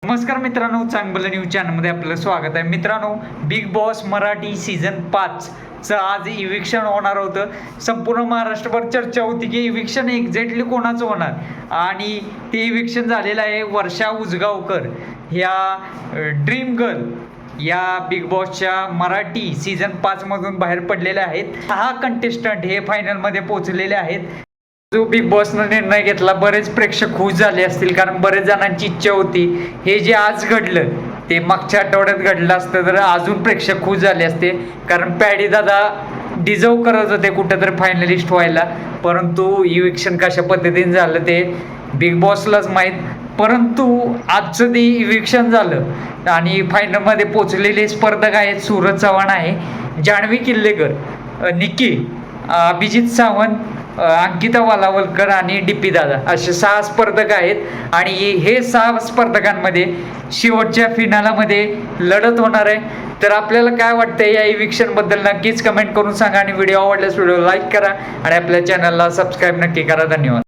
नमस्कार मित्रांनो, चांगलं न्यूज चॅनलमध्ये आपलं स्वागत आहे. मित्रांनो, बिग बॉस मराठी सीझन 5 चं आज इविक्शन होणार होतं. संपूर्ण महाराष्ट्रभर चर्चा होती की इविक्शन एक्झॅक्टली कोणाचं होणार, आणि ते इविक्शन झालेलं आहे. वर्षा उसगावकर ह्या ड्रीम गर्ल या बिग बॉसच्या मराठी सीझन 5 मधून बाहेर पडलेल्या आहेत. 6 कंटेस्टंट हे फायनलमध्ये पोहोचलेले आहेत. जो बिग बॉसनं निर्णय घेतला, बरेच प्रेक्षक खुश झाले असतील, कारण बरेच जणांची इच्छा होती हे जे आज घडलं ते मागच्या आठवड्यात घडलं असतं तर अजून प्रेक्षक खुश झाले असते, कारण पॅडी दादा डिझर्व करत होते कुठेतरी फायनलिस्ट व्हायला. परंतु इविक्शन कशा पद्धतीने झालं ते बिग बॉसलाच माहीत. परंतु आजचं ते इविक्शन झालं आणि फायनलमध्ये पोचलेले स्पर्धक आहेत. सूरज चव्हाण आहे, जान्हवी किल्लेकर, निकी, अभिजित सावंत, अंकिता वालावलकर आणि डीपी दादा असे 6 स्पर्धक आहेत. आणि हे 6 स्पर्धकांमध्ये शेवटच्या फिनालामध्ये लढत होणार आहे. तर आपल्याला काय वाटतंय या इविक्शन बद्दल नक्कीच कमेंट करून सांगा, आणि व्हिडिओ आवडल्यास व्हिडिओ लाईक करा आणि आपल्या चॅनलला सबस्क्राईब नक्की करा. धन्यवाद.